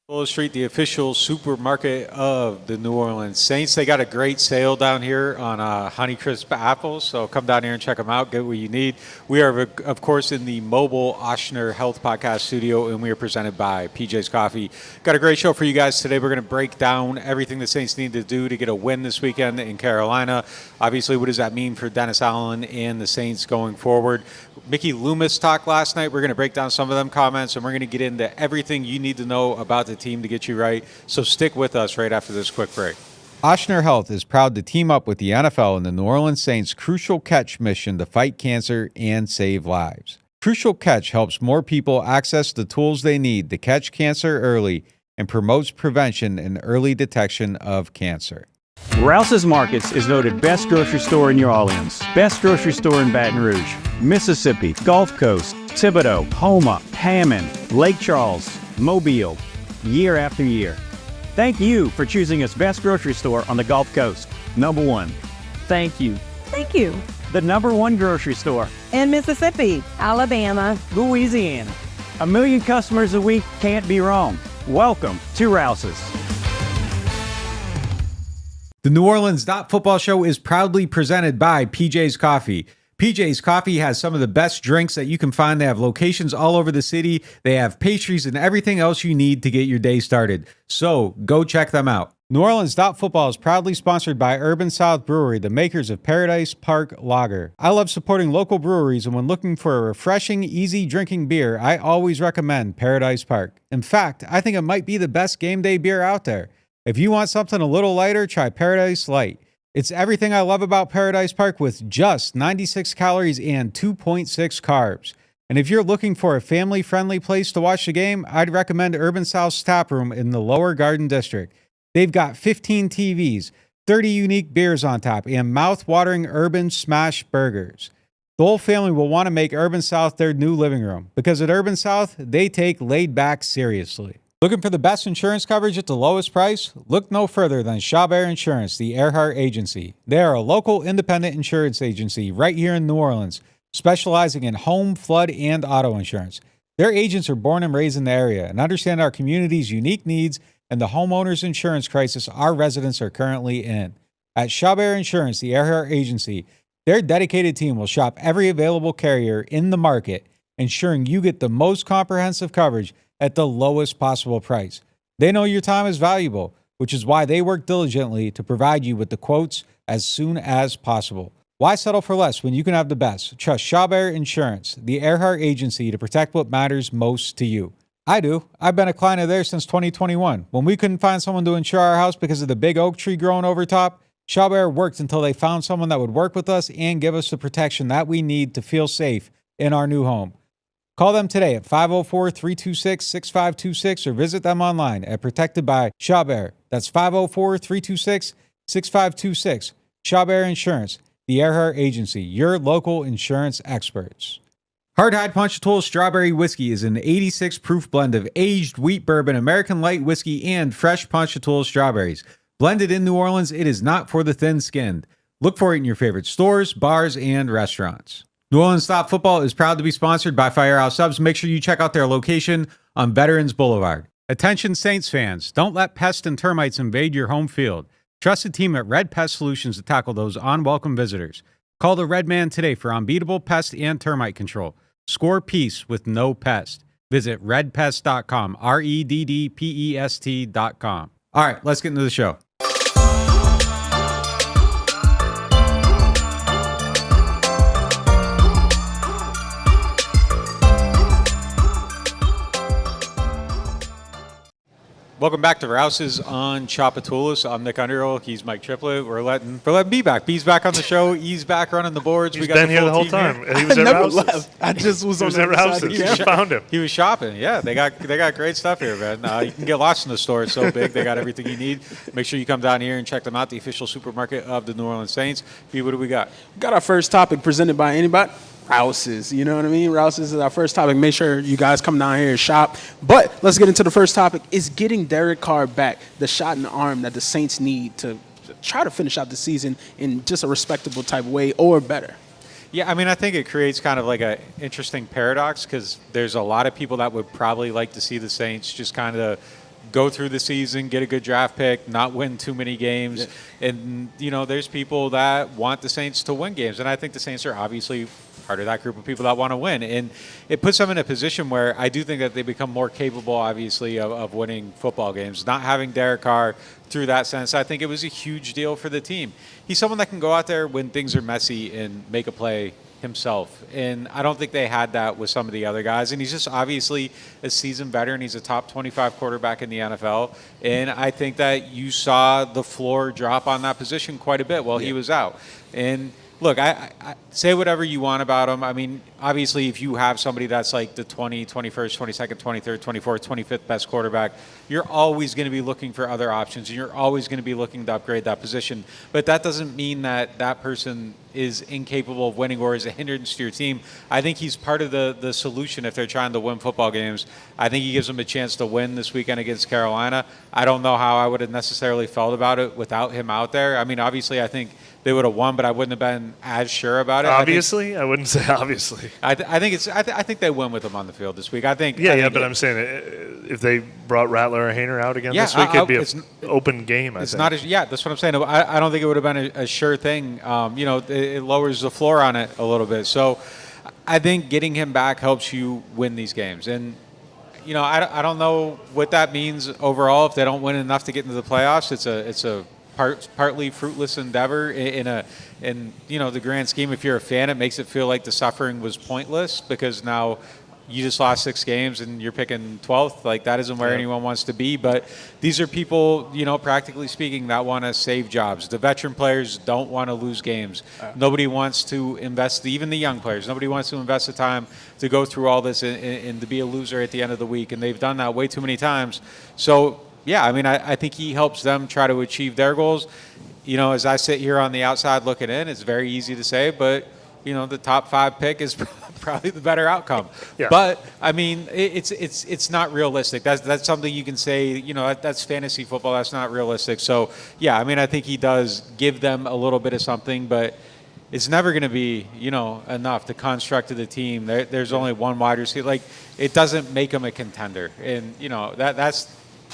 Full Street, the official supermarket of the New Orleans Saints. They got a great sale down here on Honeycrisp apples, so come down here and check them out, get what you need. We are, of course, in the mobile Ochsner Health Podcast studio, and we are presented by PJ's Coffee. Got a great show for you guys today. We're going to break down everything the Saints need to do to get a win this weekend in Carolina. Obviously, what does that mean for Dennis Allen and the Saints going forward? Mickey Loomis talked last night. We're going to break down some of them comments, and we're going to get into everything you need to know about the team to get you right. So stick with us right after this quick break. Ochsner Health is proud to team up with the NFL and the New Orleans Saints' Crucial Catch mission to fight cancer and save lives. Crucial Catch helps more people access the tools they need to catch cancer early and promotes prevention and early detection of cancer. Rouse's Markets is voted best grocery store in New Orleans, best grocery store in Baton Rouge, Mississippi, Gulf Coast, Thibodaux, Houma, Hammond, Lake Charles, Mobile, year after year. Thank you for choosing us best grocery store on the Gulf Coast. Number one. Thank you. Thank you. The number one grocery store In Mississippi, Alabama, Louisiana. 1 million customers a week can't be wrong. Welcome to Rouse's. The NewOrleans.Football show is proudly presented by PJ's Coffee. PJ's Coffee has some of the best drinks that you can find. They have locations all over the city. They have pastries and everything else you need to get your day started. So go check them out. NewOrleans.Football is proudly sponsored by Urban South Brewery, the makers of Paradise Park Lager. I love supporting local breweries, and when looking for a refreshing, easy drinking beer, I always recommend Paradise Park. In fact, I think it might be the best game day beer out there. If you want something a little lighter, try Paradise Light. It's everything I love about Paradise Park with just 96 calories and 2.6 carbs. And if you're looking for a family-friendly place to watch the game, I'd recommend Urban South's Tap Room in the Lower Garden District. They've got 15 TVs, 30 unique beers on tap, and mouth-watering urban smash burgers. The whole family will want to make Urban South their new living room, because at Urban South, they take laid back seriously. Looking for the best insurance coverage at the lowest price? Look no further than Chabert Insurance, the Earhart Agency. They are a local independent insurance agency right here in New Orleans, specializing in home, flood, and auto insurance. Their agents are born and raised in the area and understand our community's unique needs and the homeowners insurance crisis our residents are currently in. At Chabert Insurance, the Earhart Agency, their dedicated team will shop every available carrier in the market, ensuring you get the most comprehensive coverage at the lowest possible price. They know your time is valuable, which is why they work diligently to provide you with the quotes as soon as possible. Why settle for less when you can have the best? Trust Chabert Insurance, the Earhart Agency, to protect what matters most to you. I do. I've been a client of theirs since 2021. When we couldn't find someone to insure our house because of the big oak tree growing over top, Chabert worked until they found someone that would work with us and give us the protection that we need to feel safe in our new home. Call them today at 504-326-6526 or visit them online at Protected by Chabert. That's 504-326-6526. Chabert Insurance, the Earhart Agency, your local insurance experts. Hardhide Ponchatoula Strawberry Whiskey is an 86 proof blend of aged wheat bourbon, American light whiskey, and fresh Ponchatoula strawberries. Blended in New Orleans, it is not for the thin-skinned. Look for it in your favorite stores, bars, and restaurants. NewOrleans.Football is proud to be sponsored by Firehouse Subs. Make sure you check out their location on Veterans Boulevard. Attention Saints fans, don't let pests and termites invade your home field. Trust the team at Red Pest Solutions to tackle those unwelcome visitors. Call the Red Man today for unbeatable pest and termite control. Score peace with no pest. Visit redpest.com, REDDPEST.com. All right, let's get into the show. Welcome back to Rouse's on Chapatoulas. I'm Nick Underhill. He's Mike Triplett. We're letting B back. B's back on the show. E's back running the boards. He's been here the whole time. He was at Rouse's. Left. I just was on the Rouse's. You found him. He was shopping. Yeah, they got great stuff here, man. You can get lost in the store. It's so big. They got everything you need. Make sure you come down here and check them out. The official supermarket of the New Orleans Saints. B, what do we got? We got our first topic presented by anybody. Rouse's, you know what I mean? Rouse's is our first topic. Make sure you guys come down here and shop. But let's get into the first topic. Is getting Derek Carr back the shot in the arm that the Saints need to try to finish out the season in just a respectable type way or better? Yeah, I mean, I think it creates kind of like an interesting paradox because there's a lot of people that would probably like to see the Saints just kind of go through the season, get a good draft pick, not win too many games. Yeah. And, there's people that want the Saints to win games. And I think the Saints are obviously part of that group of people that want to win. And it puts them in a position where I do think that they become more capable, obviously, of winning football games. Not having Derek Carr through that sense, I think it was a huge deal for the team. He's someone that can go out there when things are messy and make a play himself. And I don't think they had that with some of the other guys. And he's just obviously a seasoned veteran. He's a top 25 quarterback in the NFL. And I think that you saw the floor drop on that position quite a bit while he was out. And look, I say whatever you want about him. I mean, obviously, if you have somebody that's like the 20, 21st, 22nd, 23rd, 24th, 25th best quarterback, you're always going to be looking for other options, and you're always going to be looking to upgrade that position. But that doesn't mean that that person is incapable of winning or is a hindrance to your team. I think he's part of the solution if they're trying to win football games. I think he gives them a chance to win this weekend against Carolina. I don't know how I would have necessarily felt about it without him out there. I mean, obviously, I think they would have won, but I wouldn't have been as sure about it. Obviously, I wouldn't say obviously. I think they win with him on the field this week. I think. But I'm saying if they brought Rattler or Hayner out again this week, it'd be an open game. It's not. That's what I'm saying. I don't think it would have been a sure thing. It lowers the floor on it a little bit. So, I think getting him back helps you win these games. And I don't know what that means overall. If they don't win enough to get into the playoffs, it's a partly fruitless endeavor in the grand scheme. If you're a fan, it makes it feel like the suffering was pointless because now you just lost 6 games and you're picking 12th. Like, that isn't where anyone wants to be. But these are people, practically speaking, that want to save jobs. The veteran players don't want to lose games. Nobody wants to invest, even the young players, nobody wants to invest the time to go through all this and to be a loser at the end of the week. And they've done that way too many times. So, yeah, I mean, I think he helps them try to achieve their goals. As I sit here on the outside looking in, it's very easy to say, but, the top 5 pick is probably the better outcome. Yeah. But, I mean, it's not realistic. That's something you can say, that's fantasy football. That's not realistic. So, yeah, I mean, I think he does give them a little bit of something, but it's never going to be, enough to construct to the team. There's only one wide receiver. Like, it doesn't make them a contender. And,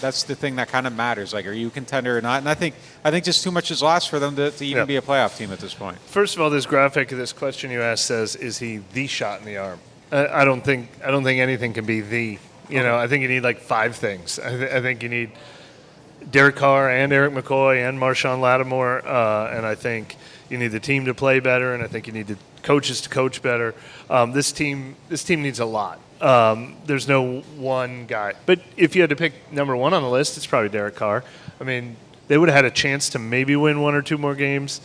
that's the thing that kind of matters. Like, are you a contender or not? And I think just too much is lost for them to even be a playoff team at this point. First of all, this graphic, this question you asked says, is he the shot in the arm? I don't think anything can be the. I think you need like 5 things. I think you need Derek Carr and Eric McCoy and Marshawn Lattimore, and I think you need the team to play better, and I think you need the coaches to coach better. This team needs a lot. There's no one guy. But if you had to pick number 1 on the list, it's probably Derek Carr. I mean, they would have had a chance to maybe win 1 or 2 more games.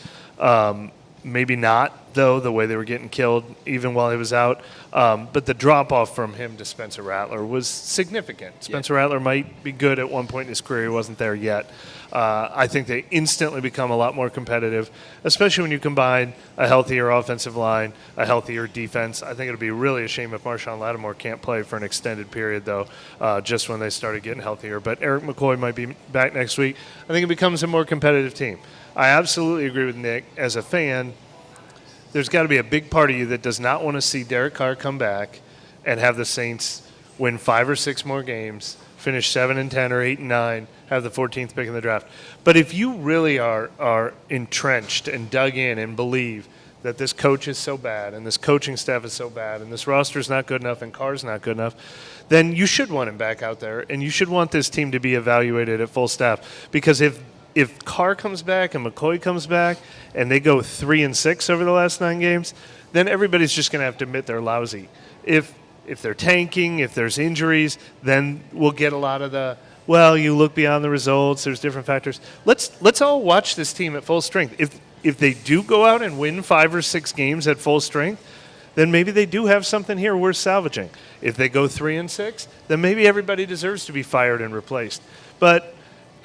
Maybe not, though, the way they were getting killed even while he was out. But the drop-off from him to Spencer Rattler was significant. Spencer Rattler might be good at one point in his career. He wasn't there yet. I think they instantly become a lot more competitive, especially when you combine a healthier offensive line, a healthier defense. I think it would be really a shame if Marshawn Lattimore can't play for an extended period, though, just when they started getting healthier. But Eric McCoy might be back next week. I think it becomes a more competitive team. I absolutely agree with Nick. As a fan, there's got to be a big part of you that does not want to see Derek Carr come back and have the Saints win 5 or 6 more games, finish 7-10 or 8-9, have the 14th pick in the draft. But if you really are entrenched and dug in and believe that this coach is so bad and this coaching staff is so bad and this roster is not good enough and Carr's not good enough, then you should want him back out there and you should want this team to be evaluated at full staff. Because if Carr comes back and McCoy comes back and they go 3-6 over the last 9 games, then everybody's just going to have to admit they're lousy. If they're tanking, if there's injuries, then we'll get a lot of the, well, you look beyond the results, there's different factors. Let's all watch this team at full strength. If they do go out and win 5 or 6 games at full strength, then maybe they do have something here worth salvaging. If they go 3-6, then maybe everybody deserves to be fired and replaced. But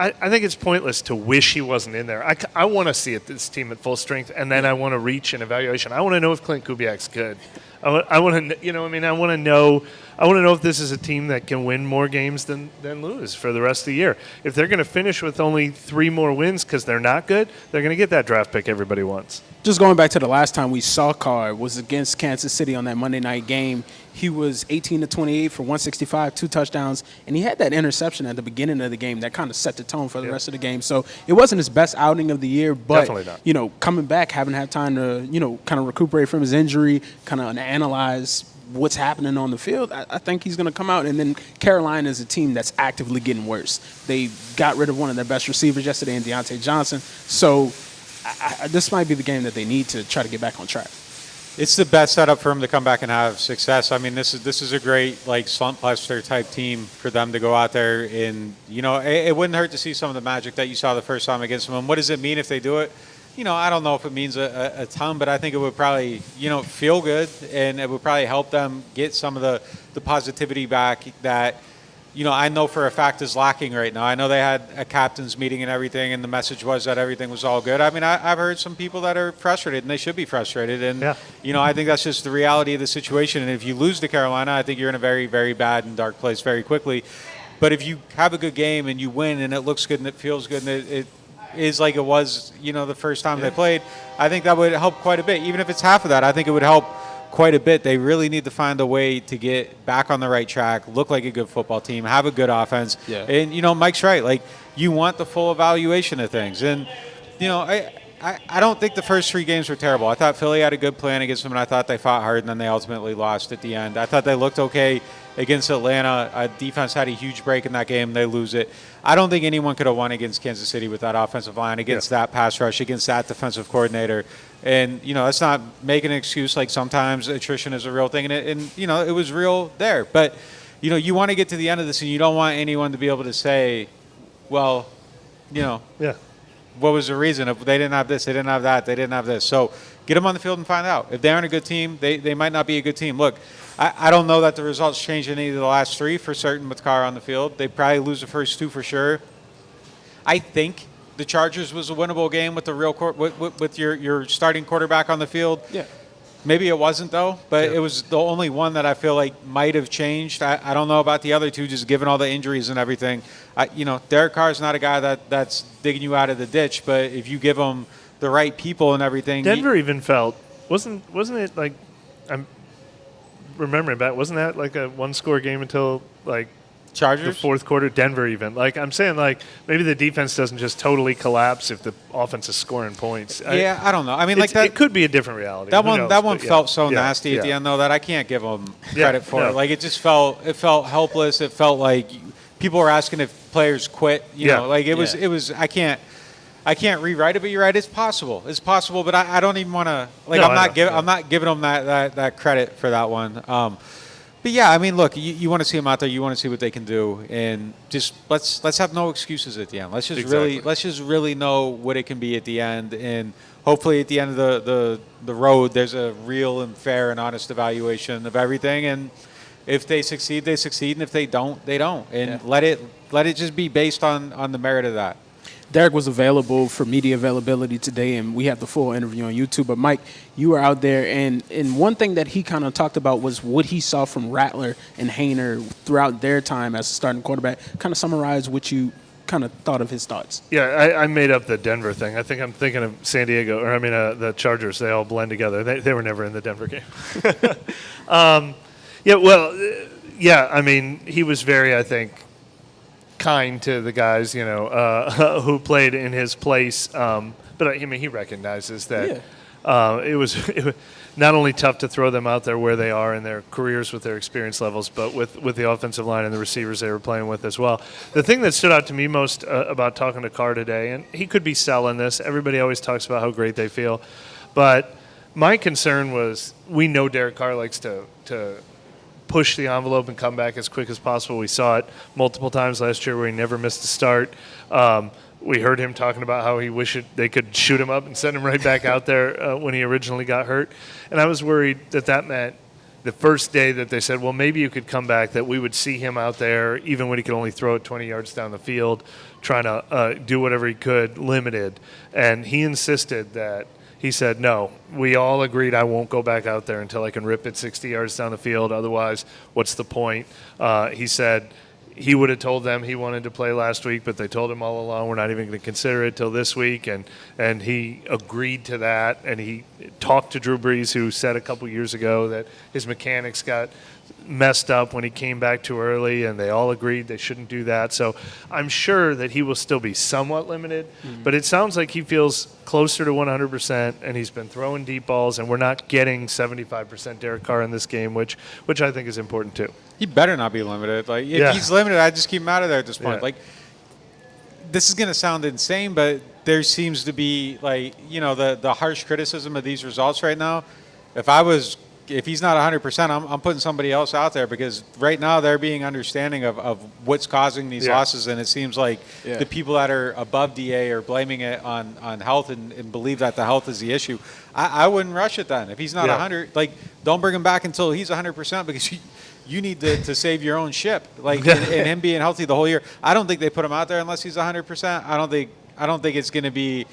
I think it's pointless to wish he wasn't in there. I want to see this team at full strength, and then I want to reach an evaluation. I want to know if Clint Kubiak's good. I want to, I want to know. I want to know if this is a team that can win more games than lose for the rest of the year. If they're going to finish with only 3 more wins because they're not good, they're going to get that draft pick everybody wants. Just going back to the last time we saw Carr was against Kansas City on that Monday night game. He was 18 to 28 for 165, 2 touchdowns, and he had that interception at the beginning of the game that kind of set the tone for the rest of the game. So it wasn't his best outing of the year, but Definitely not. Coming back, having had time to kind of recuperate from his injury, kind of analyze what's happening on the field, I think he's going to come out. And then Carolina is a team that's actively getting worse. They got rid of one of their best receivers yesterday in Deontay Johnson. So this might be the game that they need to try to get back on track. It's the best setup for him to come back and have success. I mean, this is a great slump buster type team for them to go out there and it wouldn't hurt to see some of the magic that you saw the first time against them. What does it mean if they do it? I don't know if it means a ton, but I think it would probably feel good, and it would probably help them get some of the positivity back that I know for a fact is lacking right now. I know they had a captain's meeting and everything, and the message was that everything was all good. I mean, I've heard some people that are frustrated, and they should be frustrated. And, I think that's just the reality of the situation. And if you lose to Carolina, I think you're in a very, very bad and dark place very quickly. But if you have a good game and you win and it looks good and it feels good and it is like it was, the first time they played, I think that would help quite a bit. Even if it's half of that, I think it would help quite a bit. They really need to find a way to get back on the right track, look like a good football team, have a good offense. Yeah. And, Mike's right. You want the full evaluation of things. And, I don't think the first 3 games were terrible. I thought Philly had a good plan against them, and I thought they fought hard, and then they ultimately lost at the end. I thought they looked okay against Atlanta. Defense had a huge break in that game. They lose it. I don't think anyone could have won against Kansas City with that offensive line, against that pass rush, against that defensive coordinator. And, that's not making an excuse. Sometimes attrition is a real thing, and it was real there. But, you want to get to the end of this, and you don't want anyone to be able to say, well, what was the reason? If they didn't have this, they didn't have that, they didn't have this. So get them on the field and find out. If they aren't a good team, they might not be a good team. Look, I don't know that the results changed any of the last 3 for certain with Carr on the field. They probably lose the first 2 for sure. I think the Chargers was a winnable game with the real with your starting quarterback on the field. Yeah. Maybe it wasn't, though, but it was the only one that I feel like might have changed. I don't know about the other 2, just given all the injuries and everything. Derek Carr is not a guy that's digging you out of the ditch, but if you give him the right people and everything. Denver even felt, wasn't it like, I'm remembering back, wasn't that like a 1-score game until Chargers? The fourth quarter? Denver even. I'm saying maybe the defense doesn't just totally collapse if the offense is scoring points. I don't know. I mean, that it could be a different reality. That one felt so nasty at the end, though, that I can't give them credit for it. It just felt helpless. It felt like people were asking if players quit. It was. I can't rewrite it, but you're right. It's possible. It's possible, but I don't even want to. I'm not giving them that credit for that one. But yeah, I mean, look, you want to see them out there. You want to see what they can do, and just let's have no excuses at the end. Let's just really know what it can be at the end, and hopefully at the end of the road, there's a real and fair and honest evaluation of everything. And if they succeed, they succeed, and if they don't, they don't. And let it just be based on the merit of that. Derek was available for media availability today, and we have the full interview on YouTube. But, Mike, you were out there, and one thing that he kind of talked about was what he saw from Rattler and Haener throughout their time as a starting quarterback. Kind of summarize what you kind of thought of his thoughts. Yeah, I made up the Denver thing. I think I'm thinking of San Diego, or the Chargers. They all blend together. They were never in the Denver game. I mean, he was very, I think, kind to the guys, who played in his place. But I mean, he recognizes that it was not only tough to throw them out there where they are in their careers with their experience levels, but with the offensive line and the receivers they were playing with as well. The thing that stood out to me most about talking to Carr today, and he could be selling this. Everybody always talks about how great they feel, but my concern was we know Derek Carr likes to push the envelope and come back as quick as possible. We saw it multiple times last year where he never missed a start. We heard him talking about how he wished they could shoot him up and send him right back out there when he originally got hurt. And I was worried that meant the first day that they said, well, maybe you could come back, that we would see him out there even when he could only throw it 20 yards down the field, trying to do whatever he could, limited. And he insisted that he said, no, we all agreed I won't go back out there until I can rip it 60 yards down the field. Otherwise, what's the point? He said he would have told them he wanted to play last week, but they told him all along we're not even going to consider it till this week, and he agreed to that. And he talked to Drew Brees, who said a couple years ago that his mechanics got messed up when he came back too early, and they all agreed they shouldn't do that. So I'm sure that he will still be somewhat limited, but it sounds like he feels closer to 100%, and he's been throwing deep balls, and we're not getting 75% Derek Carr in this game, which I think is important too. He better not be limited. Like, if he's limited, I just keep him out of there at this point. Yeah. Like, this is going to sound insane, but there seems to be, like, you know, the harsh criticism of these results right now. If he's not 100%, I'm putting somebody else out there, because right now they're being understanding of what's causing these losses, and it seems like the people that are above DA are blaming it on health and believe that the health is the issue. I wouldn't rush it then. If he's not 100, like, don't bring him back until he's 100%, because you need to save your own ship. Like, and him being healthy the whole year. I don't think they put him out there unless he's 100%. I don't think it's going to be,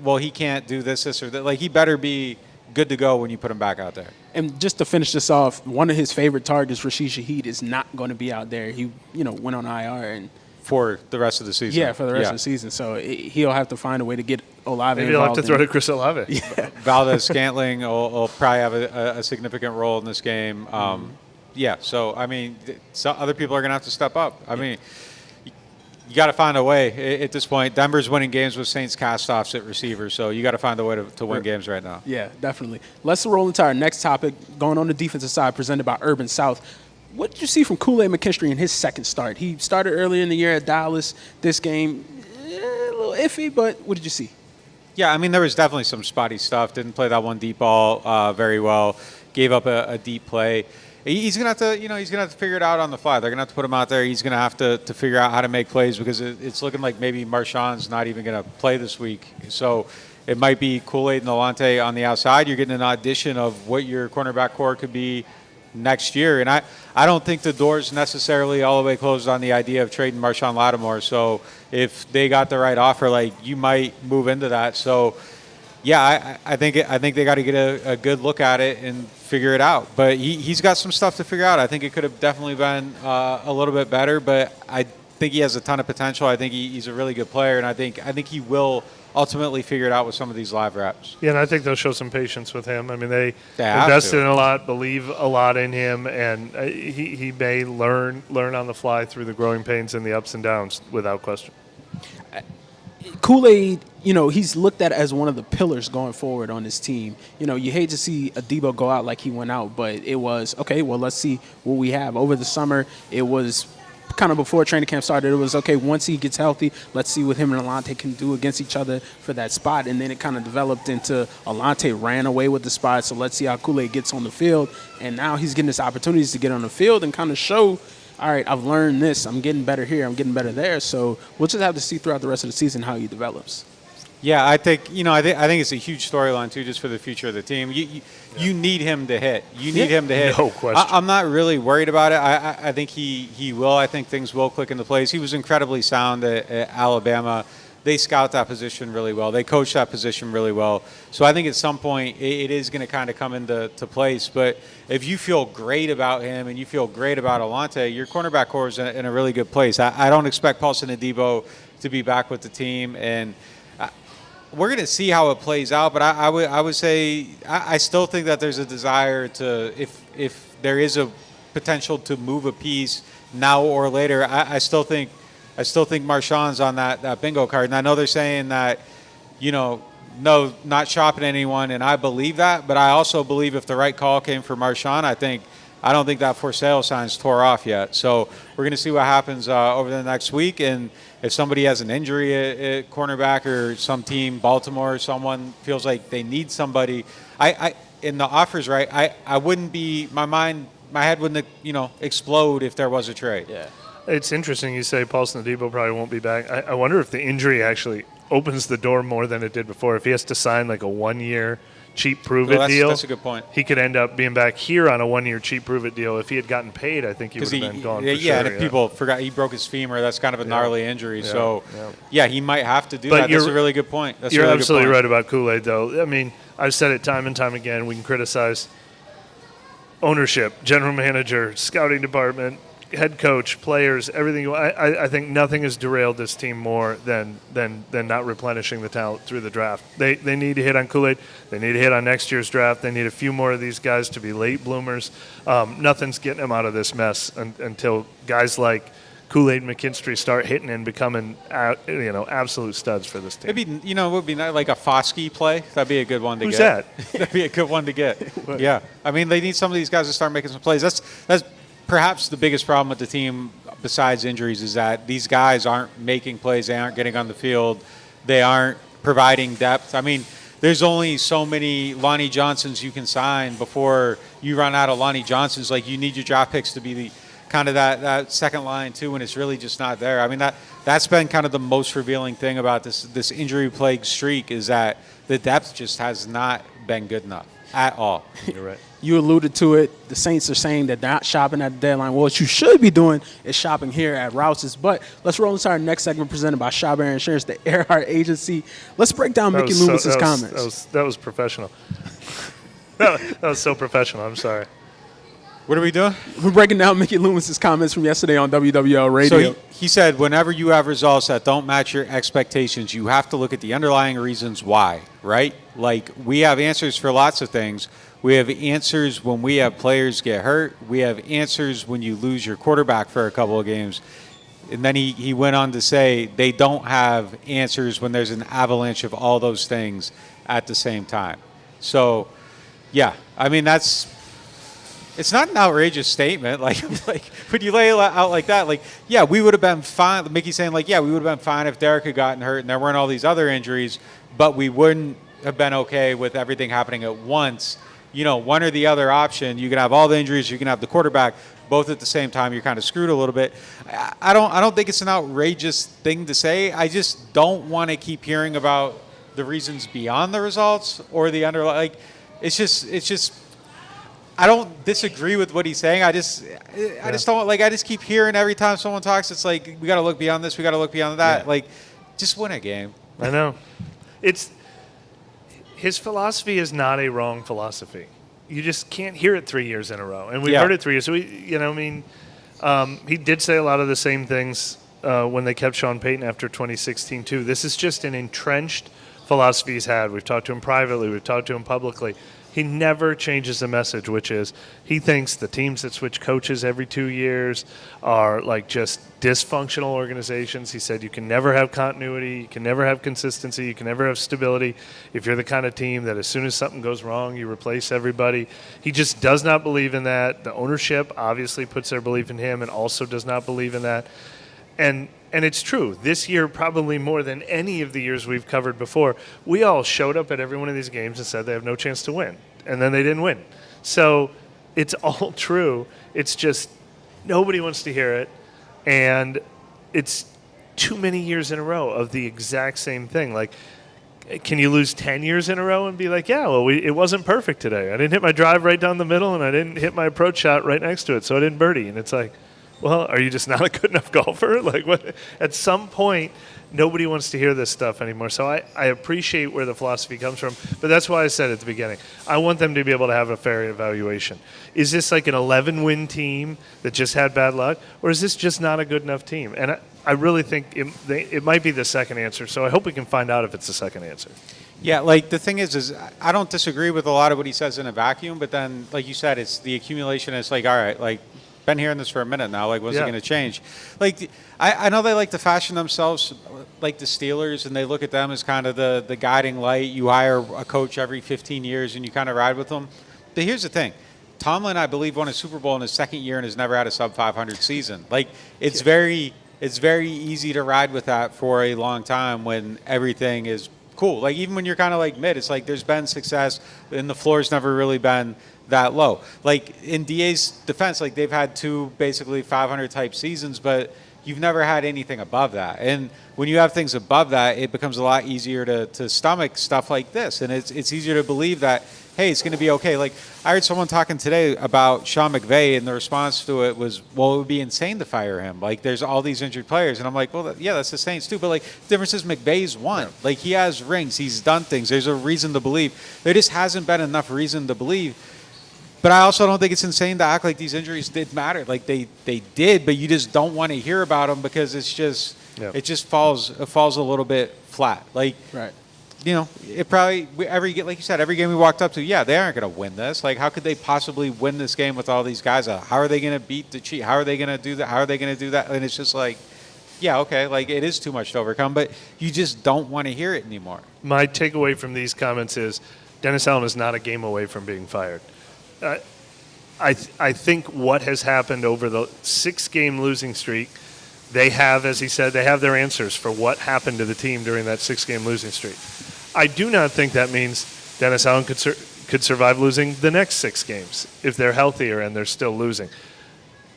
well, he can't do this or that. Like, he better be good to go when you put him back out there. And just to finish this off, one of his favorite targets, Rashid Shaheed, is not going to be out there. He, went on IR and for the rest of the season. Yeah, for the rest of the season. So he'll have to find a way to get Olave Maybe he'll have to throw to Chris Olave. Yeah. Valdez-Scantling will probably have a significant role in this game. So, I mean, other people are going to have to step up. I mean, you got to find a way at this point. Denver's winning games with Saints cast-offs at receiver, so you got to find a way to win games right now. Yeah, definitely. Let's roll into our next topic, going on the defensive side, presented by Urban South. What did you see from Kool-Aid McKinstry in his second start? He started earlier in the year at Dallas. This game, a little iffy, but what did you see? Yeah, I mean, there was definitely some spotty stuff. Didn't play that one deep ball very well. Gave up a deep play. He's gonna have to, he's gonna have to figure it out on the fly. They're gonna have to put him out there. He's gonna have to figure out how to make plays, because it's looking like maybe Marshawn's not even gonna play this week. So it might be Kool-Aid and Alante on the outside. You're getting an audition of what your cornerback core could be next year. And I don't think the door's necessarily all the way closed on the idea of trading Marshawn Lattimore. So if they got the right offer, like, you might move into that. So yeah, I think they got to get a good look at it and figure it out. But he's got some stuff to figure out. I think it could have definitely been a little bit better, but I think he has a ton of potential. I think he's a really good player, and I think he will ultimately figure it out with some of these live reps. Yeah, and I think they'll show some patience with him. I mean, they invested in a lot, believe a lot in him, and he may learn on the fly through the growing pains and the ups and downs, without question. Kool-Aid, he's looked at as one of the pillars going forward on this team. You hate to see Adebo go out like he went out, but it was, okay, well, let's see what we have. Over the summer, it was kind of before training camp started, it was, okay, once he gets healthy, let's see what him and Alante can do against each other for that spot. And then it kind of developed into Alante ran away with the spot, so let's see how Kool-Aid gets on the field. And now he's getting this opportunities to get on the field and kind of show, all right, I've learned this. I'm getting better here. I'm getting better there. So we'll just have to see throughout the rest of the season how he develops. Yeah, I think I think it's a huge storyline too, just for the future of the team. You need him to hit. You need him to hit. No question. I'm not really worried about it. I think he will. I think things will click into place. He was incredibly sound at Alabama. They scout that position really well. They coach that position really well. So I think at some point it is going to kind of come into place. But if you feel great about him and you feel great about Alante, your cornerback core is in a really good place. I don't expect Paulson Adebo to be back with the team, and we're going to see how it plays out. But I would say I still think that there's a desire to, if there is a potential to move a piece now or later, I still think Marshawn's on that bingo card. And I know they're saying that, no, not shopping anyone, and I believe that. But I also believe if the right call came for Marshawn, I don't think that for sale sign's tore off yet. So we're going to see what happens over the next week. And if somebody has an injury at cornerback, or some team, Baltimore or someone, feels like they need somebody, in the offers, right, I wouldn't be, my head wouldn't, explode if there was a trade. Yeah. It's interesting you say Paulson Adebo probably won't be back. I wonder if the injury actually opens the door more than it did before. If he has to sign like a 1-year, cheap prove-it deal. That's a good point. He could end up being back here on a 1-year cheap prove-it deal. If he had gotten paid, I think he would have been gone for sure. And if people forgot, he broke his femur. That's kind of a gnarly injury. So, he might have to do that. That's a really good point. You're absolutely right about Kool-Aid, though. I mean, I've said it time and time again. We can criticize ownership, general manager, scouting department, head coach, players, everything. I think nothing has derailed this team more than not replenishing the talent through the draft. They need to hit on Kool-Aid. They need to hit on next year's draft. They need a few more of these guys to be late bloomers. Nothing's getting them out of this mess until guys like Kool-Aid McKinstry start hitting and becoming absolute studs for this team. Maybe it would be like a Foskey play. That'd be a good one to Who's get. Who's that? That'd be a good one to get. Yeah, I mean they need some of these guys to start making some plays. That's perhaps the biggest problem with the team, besides injuries, is that these guys aren't making plays. They aren't getting on the field. They aren't providing depth. I mean, there's only so many Lonnie Johnsons you can sign before you run out of Lonnie Johnsons. Like, you need your draft picks to be kind of that second line too, and it's really just not there. I mean, that's been kind of the most revealing thing about this injury-plagued streak, is that the depth just has not been good enough at all. You're right. You alluded to it. The Saints are saying that they're not shopping at the deadline. Well, what you should be doing is shopping here at Rouse's. But let's roll into our next segment presented by Shaw Bear Insurance, the Earhart Agency. Let's break down Mickey Loomis' comments. That was professional. that was so professional. I'm sorry. What are we doing? We're breaking down Mickey Loomis' comments from yesterday on WWL Radio. So he said, whenever you have results that don't match your expectations, you have to look at the underlying reasons why, right? Like, we have answers for lots of things. We have answers when we have players get hurt. We have answers when you lose your quarterback for a couple of games. And then he went on to say they don't have answers when there's an avalanche of all those things at the same time. So, yeah, I mean, it's not an outrageous statement. Like when you lay it out like that, like, yeah, we would have been fine. Mickey's saying, like, yeah, we would have been fine if Derek had gotten hurt and there weren't all these other injuries, but we wouldn't have been okay with everything happening at once. One or the other option. You can have all the injuries, you can have the quarterback, both at the same time. You're kind of screwed a little bit. I don't think it's an outrageous thing to say. I just don't want to keep hearing about the reasons beyond the results or the underlying. Like, it's just. I don't disagree with what he's saying. I just don't like. I just keep hearing every time someone talks. It's like, we got to look beyond this. We got to look beyond that. Yeah. Like, just win a game. I know. His philosophy is not a wrong philosophy. You just can't hear it 3 years in a row, and we've heard it 3 years. So he did say a lot of the same things when they kept Sean Payton after 2016 too. This is just an entrenched philosophy he's had. We've talked to him privately. We've talked to him publicly. He never changes the message, which is he thinks the teams that switch coaches every 2 years are like just dysfunctional organizations. He said you can never have continuity, you can never have consistency, you can never have stability if you're the kind of team that as soon as something goes wrong, you replace everybody. He just does not believe in that. The ownership obviously puts their belief in him and also does not believe in that. And it's true. This year, probably more than any of the years we've covered before, we all showed up at every one of these games and said they have no chance to win. And then they didn't win. So it's all true. It's just nobody wants to hear it. And it's too many years in a row of the exact same thing. Like, can you lose 10 years in a row and be like, yeah, well, it wasn't perfect today. I didn't hit my drive right down the middle, and I didn't hit my approach shot right next to it, so I didn't birdie. And it's like, well, are you just not a good enough golfer? Like, what? At some point, nobody wants to hear this stuff anymore. So I appreciate where the philosophy comes from, but that's why I said at the beginning, I want them to be able to have a fair evaluation. Is this like an 11-win team that just had bad luck, or is this just not a good enough team? And I really think it might be the second answer, so I hope we can find out if it's the second answer. Yeah, like, the thing is I don't disagree with a lot of what he says in a vacuum, but then, like you said, it's the accumulation. It's like, all right, like, been hearing this for a minute now. Like, when's it going to change? Like, I know they like to fashion themselves like the Steelers, and they look at them as kind of the guiding light. You hire a coach every 15 years, and you kind of ride with them. But here's the thing. Tomlin, I believe, won a Super Bowl in his second year and has never had a sub-500 season. Like, it's very easy to ride with that for a long time when everything is cool. Like, even when you're kind of like mid, it's like there's been success, and the floor's never really been that low. Like, in DA's defense, like, they've had two basically 500 type seasons, but you've never had anything above that. And when you have things above that, it becomes a lot easier to stomach stuff like this. And it's easier to believe that, hey, it's going to be okay. Like, I heard someone talking today about Sean McVay, and the response to it was, well, it would be insane to fire him. Like, there's all these injured players. And I'm like, well, yeah, that's the Saints too. But, like, the difference is McVay's won. Yeah. Like, he has rings. He's done things. There's a reason to believe. There just hasn't been enough reason to believe. But I also don't think it's insane to act like these injuries did matter. Like, they did, but you just don't want to hear about them because it's just it just falls a little bit flat. Like, right. You know, it probably like you said, every game we walked up to, they aren't going to win this. Like, how could they possibly win this game with all these guys? How are they going to beat the Chiefs? How are they going to do that? How are they going to do that? And it's just like, yeah, okay, like it is too much to overcome, but you just don't want to hear it anymore. My takeaway from these comments is Dennis Allen is not a game away from being fired. I think what has happened over the 6-game losing streak, they have, as he said, they have their answers for what happened to the team during that 6-game losing streak. I do not think that means Dennis Allen could survive losing the next 6 games if they're healthier and they're still losing.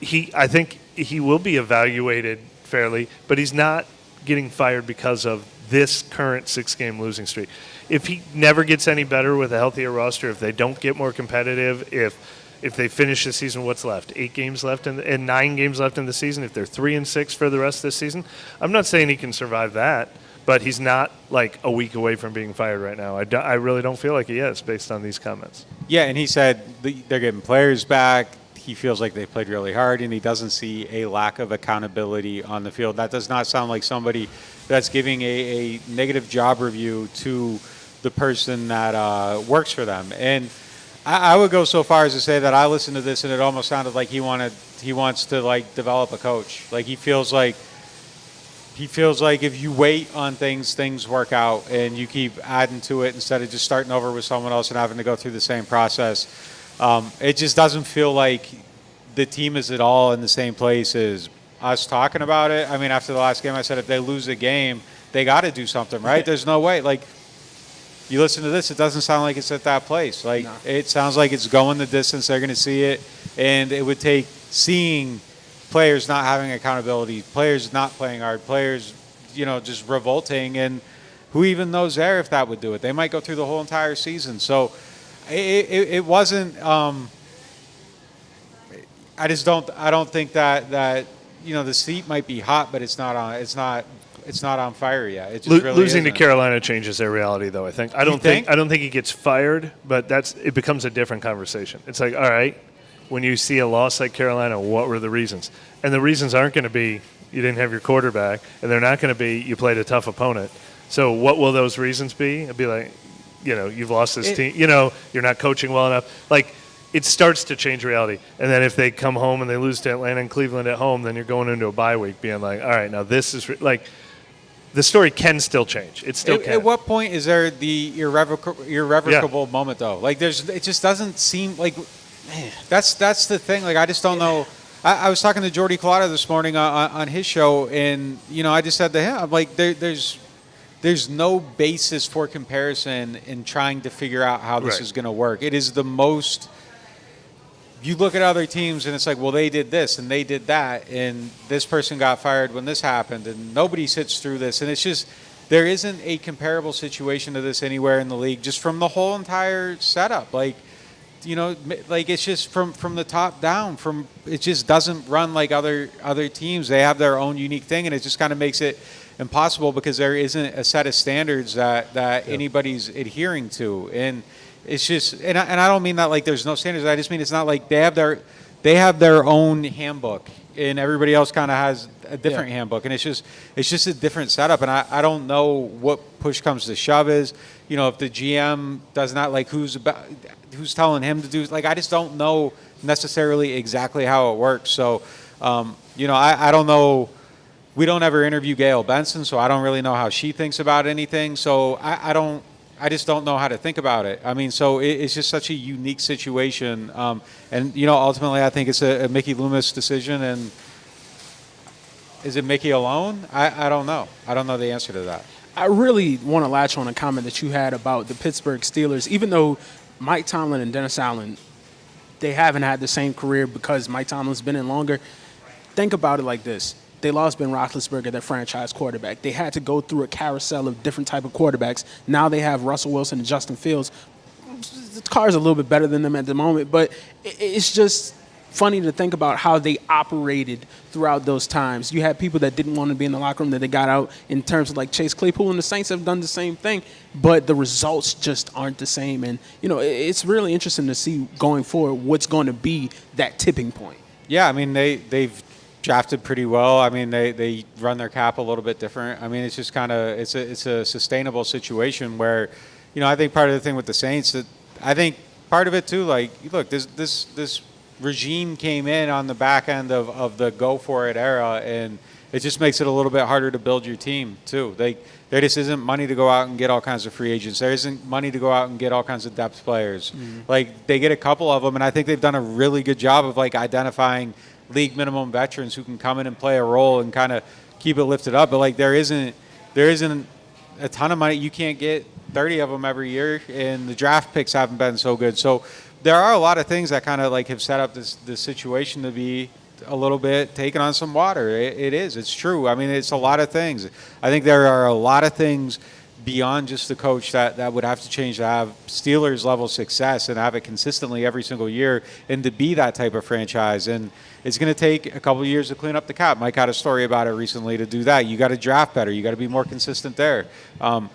I think he will be evaluated fairly, but he's not getting fired because of this current 6-game losing streak. If he never gets any better with a healthier roster, if they don't get more competitive, if they finish the season, what's left? 8 games left and 9 games left in the season. If they're 3-6 for the rest of the season, I'm not saying he can survive that, but he's not like a week away from being fired right now. I really don't feel like he is based on these comments. Yeah, and he said they're getting players back. He feels like they played really hard, and he doesn't see a lack of accountability on the field. That does not sound like somebody that's giving a negative job review to the person that works for them. And I would go so far as to say that I listened to this and it almost sounded like he wants to like develop a coach. Like he feels like if you wait on things work out and you keep adding to it instead of just starting over with someone else and having to go through the same process. It just doesn't feel like the team is at all in the same place as us talking about it. I mean, after the last game, I said if they lose a game, they got to do something, right? There's no way. Like, you listen to this, it doesn't sound like it's at that place. Like, no. It sounds like it's going the distance. They're going to see it, and it would take seeing players not having accountability, players not playing hard, players, just revolting, and who even knows there if that would do it. They might go through the whole entire season. So it wasn't. I don't think that the seat might be hot, but it's not on fire yet. It just really losing to isn't. Carolina changes their reality, though. I think. I don't think he gets fired, but it becomes a different conversation. It's like, all right, when you see a loss like Carolina, what were the reasons? And the reasons aren't going to be you didn't have your quarterback, and they're not going to be you played a tough opponent. So what will those reasons be? It'd be like, you've lost this team. You're not coaching well enough. Like, it starts to change reality. And then if they come home and they lose to Atlanta and Cleveland at home, then you're going into a bye week being like, all right, now this is the story can still change. It still can. At what point is there the irrevocable moment, though? Like, it just doesn't seem like, man, that's the thing. Like, I just don't know. I was talking to Jordy Collada this morning on his show, and, I just said to him, I'm like, there's no basis for comparison in trying to figure out how this is going to work. It is the most. You look at other teams and it's like, well, they did this and they did that, and this person got fired when this happened, and nobody sits through this. And it's just, there isn't a comparable situation to this anywhere in the league, just from the whole entire setup. Like, it's just from the top down. It just doesn't run like other teams. They have their own unique thing, and it just kind of makes it impossible because there isn't a set of standards that anybody's adhering to. And it's just, and I don't mean that like there's no standards. I just mean it's not like they have their own handbook, and everybody else kind of has a different handbook, and it's just a different setup. And I don't know what push comes to shove is, if the GM does not like who's telling him to do. Like, I just don't know necessarily exactly how it works. So, I don't know. We don't ever interview Gail Benson, so I don't really know how she thinks about anything. So I just don't know how to think about it. I mean, so it's just such a unique situation. And, ultimately I think it's a Mickey Loomis decision. And is it Mickey alone? I don't know. I don't know the answer to that. I really want to latch on a comment that you had about the Pittsburgh Steelers. Even though Mike Tomlin and Dennis Allen, they haven't had the same career because Mike Tomlin's been in longer. Think about it like this. They lost Ben Roethlisberger, their franchise quarterback. They had to go through a carousel of different type of quarterbacks. Now they have Russell Wilson and Justin Fields. The Carr's a little bit better than them at the moment, but it's just funny to think about how they operated throughout those times. You had people that didn't want to be in the locker room that they got out, in terms of like Chase Claypool, and the Saints have done the same thing, but the results just aren't the same. And, it's really interesting to see going forward what's going to be that tipping point. Yeah, I mean, they've drafted pretty well. I mean, they run their cap a little bit different. I mean, it's just kind of it's a sustainable situation where, I think part of the thing with the Saints, that I think part of it too, like, look, this regime came in on the back end of the go for it era, and it just makes it a little bit harder to build your team too. There just isn't money to go out and get all kinds of free agents. There isn't money to go out and get all kinds of depth players. Like, they get a couple of them, and I think they've done a really good job of like identifying league minimum veterans who can come in and play a role and kind of keep it lifted up. But like, there isn't a ton of money. You can't get 30 of them every year, and the draft picks haven't been so good. So there are a lot of things that kind of like have set up this situation to be a little bit taking on some water. It's true. I mean, it's a lot of things. I think there are a lot of things beyond just the coach that would have to change to have Steelers level success and have it consistently every single year, and to be that type of franchise. And it's going to take a couple of years to clean up the cap. Mike had a story about it recently. To do that, you got to draft better. You got to be more consistent there. I'm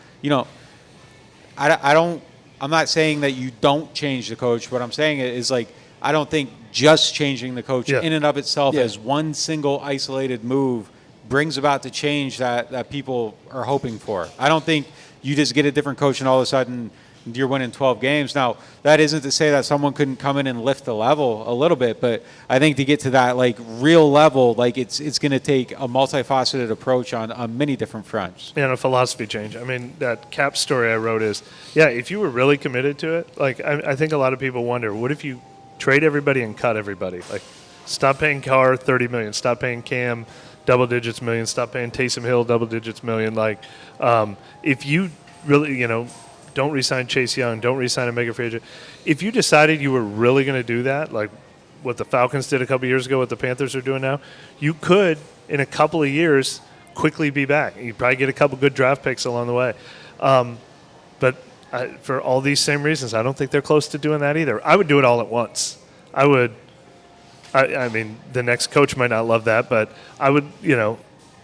not saying that you don't change the coach. What I'm saying is, like, I don't think just changing the coach in and of itself as one single isolated move brings about the change that people are hoping for. I don't think you just get a different coach and all of a sudden you're winning 12 games. Now, that isn't to say that someone couldn't come in and lift the level a little bit, but I think to get to that like real level, like it's going to take a multifaceted approach on many different fronts. And a philosophy change. I mean, that cap story I wrote is, if you were really committed to it, like I think a lot of people wonder, what if you trade everybody and cut everybody? Like, stop paying Carr $30 million, stop paying Cam double digits million, stop paying Taysom Hill double digits million. Like, if you really, don't re-sign Chase Young, don't re-sign a mega free agent. If you decided you were really going to do that, like what the Falcons did a couple years ago, what the Panthers are doing now, you could, in a couple of years, quickly be back. You'd probably get a couple good draft picks along the way. But for all these same reasons, I don't think they're close to doing that either. I would do it all at once. I mean, the next coach might not love that, but I would,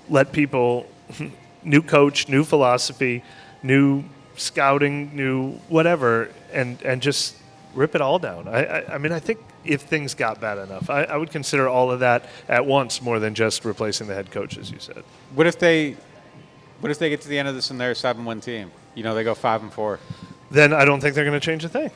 let people, new coach, new philosophy, new scouting, new whatever, and just rip it all down. I mean, I think if things got bad enough, I would consider all of that at once more than just replacing the head coach, as you said. What if they get to the end of this and they're a 7-win team? They go 5-4. Then I don't think they're going to change a thing.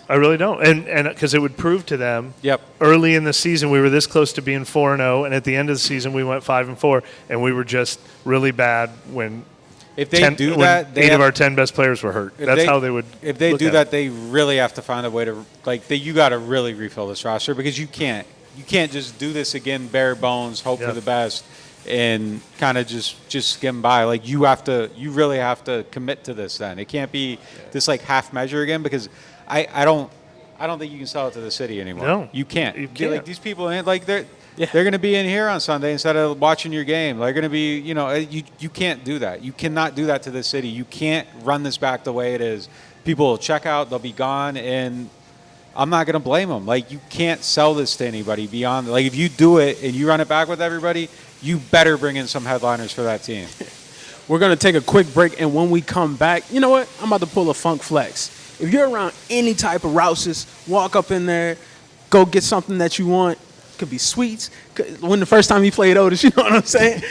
I really don't, and because it would prove to them. Yep. Early in the season, we were this close to being 4-0, and at the end of the season, we went 5-4, and we were just really bad when. If they do that, eight of our 10 best players were hurt. That's how they would. If they do that, they really have to find a way to you got to really refill this roster, because you can't just do this again bare bones, hope for the best, and kind of just skim by. Like, you really have to commit to this. Then it can't be this like half measure again, because I don't think you can sell it to the city anymore. No, you can't. You can't. Like, these people, like they're going to be in here on Sunday instead of watching your game. They're going to be, you can't do that. You cannot do that to the city. You can't run this back the way it is. People will check out, they'll be gone, and I'm not going to blame them. Like, you can't sell this to anybody beyond. Like, if you do it and you run it back with everybody, you better bring in some headliners for that team. We're going to take a quick break, and when we come back, you know what? I'm about to pull a funk flex. If you're around any type of Rouses, walk up in there, go get something that you want. Could be sweets. When the first time you played Otis, you know what I'm saying?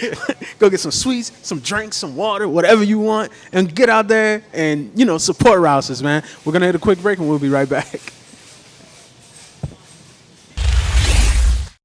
Go get some sweets, some drinks, some water, whatever you want, and get out there and, support Rouses, man. We're going to hit a quick break, and we'll be right back.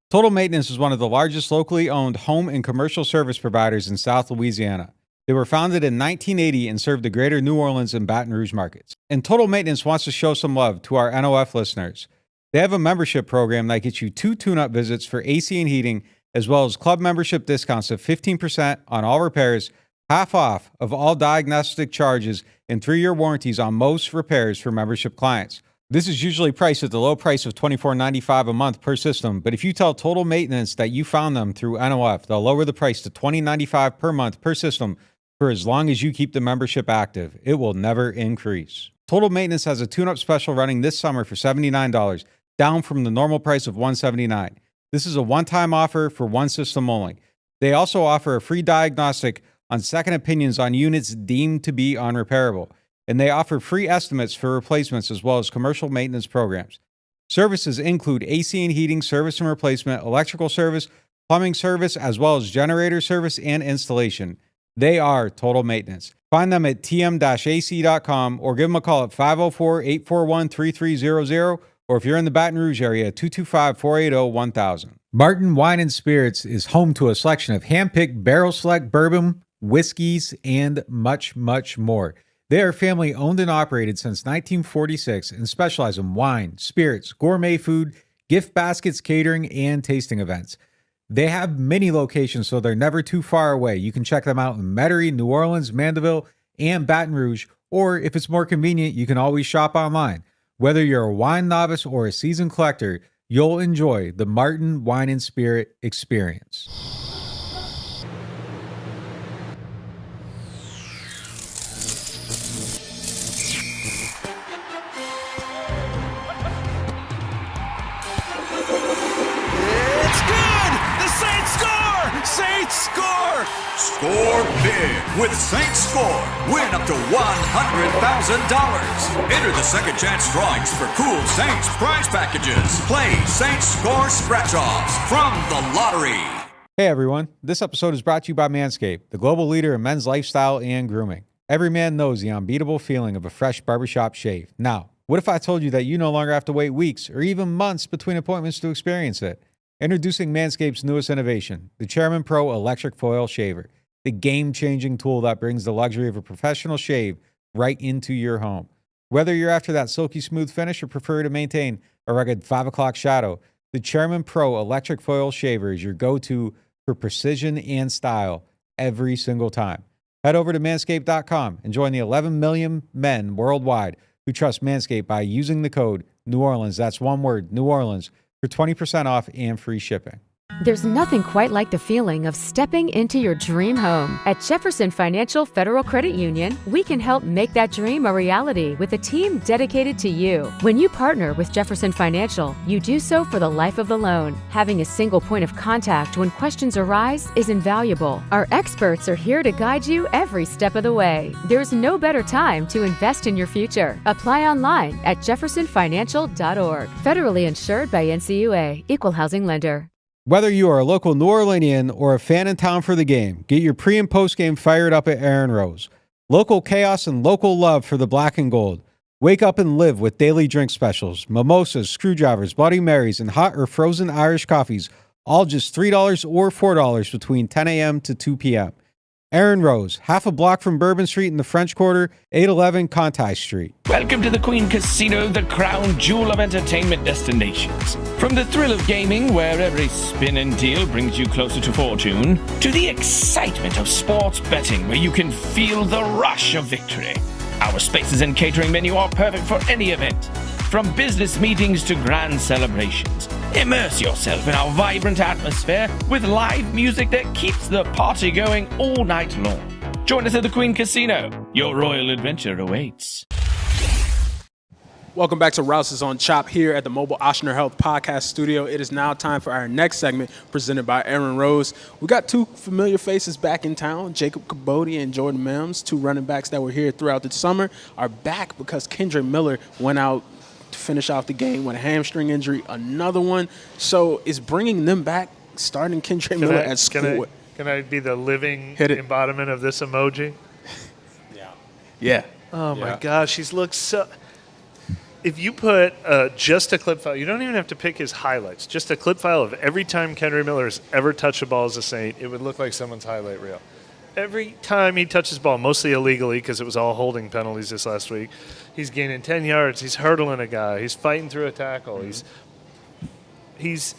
Total Maintenance is one of the largest locally owned home and commercial service providers in South Louisiana. They were founded in 1980 and serve the greater New Orleans and Baton Rouge markets. And Total Maintenance wants to show some love to our NOF listeners. They have a membership program that gets you 2 tune-up visits for AC and heating, as well as club membership discounts of 15% on all repairs, half off of all diagnostic charges, and 3-year warranties on most repairs for membership clients. This is usually priced at the low price of $24.95 a month per system, but if you tell Total Maintenance that you found them through NOF, they'll lower the price to $20.95 per month per system for as long as you keep the membership active. It will never increase. Total Maintenance has a tune-up special running this summer for $79, down from the normal price of $179. This is a one-time offer for one system only. They also offer a free diagnostic on second opinions on units deemed to be unrepairable, and they offer free estimates for replacements as well as commercial maintenance programs. Services include AC and heating service and replacement, electrical service, plumbing service, as well as generator service and installation. They are Total Maintenance. Find them at tm-ac.com or give them a call at 504-841-3300, or if you're in the Baton Rouge area, 225-480-1000. Martin Wine and Spirits is home to a selection of hand-picked barrel select bourbon, whiskeys, and much, much more. They are family owned and operated since 1946 and specialize in wine, spirits, gourmet food, gift baskets, catering, and tasting events. They have many locations, so they're never too far away. You can check them out in Metairie, New Orleans, Mandeville, and Baton Rouge, or if it's more convenient, you can always shop online. Whether you're a wine novice or a seasoned collector, you'll enjoy the Martin Wine and Spirit experience. Saints score! Score big with Saints Score. Win up to $100,000. Enter the second chance drawings for cool Saints prize packages. Play Saints Score scratch-offs from the lottery. Hey everyone, this episode is brought to you by Manscaped, the global leader in men's lifestyle and grooming. Every man knows the unbeatable feeling of a fresh barbershop shave. Now, what if I told you that you no longer have to wait weeks or even months between appointments to experience it? Introducing Manscaped's newest innovation, the Chairman Pro Electric Foil Shaver, the game-changing tool that brings the luxury of a professional shave right into your home. Whether you're after that silky smooth finish or prefer to maintain a rugged 5 o'clock shadow, the Chairman Pro Electric Foil Shaver is your go-to for precision and style every single time. Head over to manscaped.com and join the 11 million men worldwide who trust Manscaped by using the code New Orleans, that's one word, New Orleans, for 20% off and free shipping. There's nothing quite like the feeling of stepping into your dream home. At Jefferson Financial Federal Credit Union, we can help make that dream a reality with a team dedicated to you. When you partner with Jefferson Financial, you do so for the life of the loan. Having a single point of contact when questions arise is invaluable. Our experts are here to guide you every step of the way. There's no better time to invest in your future. Apply online at jeffersonfinancial.org. Federally insured by NCUA, Equal Housing Lender. Whether you are a local New Orleanian or a fan in town for the game, get your pre- and post-game fired up at Aaron Rose. Local chaos and local love for the black and gold. Wake up and live with daily drink specials, mimosas, screwdrivers, Bloody Marys, and hot or frozen Irish coffees, all just $3 or $4 between 10 a.m. to 2 p.m. Aaron Rose, half a block from Bourbon Street in the French Quarter, 811 Conti Street. Welcome to the Queen Casino, the crown jewel of entertainment destinations. From the thrill of gaming, where every spin and deal brings you closer to fortune, to the excitement of sports betting, where you can feel the rush of victory. Our spaces and catering menu are perfect for any event. From business meetings to grand celebrations, immerse yourself in our vibrant atmosphere with live music that keeps the party going all night long. Join us at the Queen Casino. Your royal adventure awaits. Welcome back to Rouse's on Chop here at the Mobile Ochsner Health Podcast Studio. It is now time for our next segment presented by Aaron Rose. We got two familiar faces back in town. Jacob Kibodi and Jordan Mims, two running backs that were here throughout the summer, are back because Kendre Miller went out to finish off the game with a hamstring injury, another one. So is bringing them back, starting Kendre Miller at school. Can I be the living embodiment of this emoji? Yeah. Oh, my gosh. He's looked so... If you put just a clip file, you don't even have to pick his highlights, just a clip file of every time Kendre Miller has ever touched a ball as a Saint, it would look like someone's highlight reel. Every time he touches the ball, mostly illegally because it was all holding penalties this last week, he's gaining 10 yards, he's hurdling a guy, he's fighting through a tackle, he's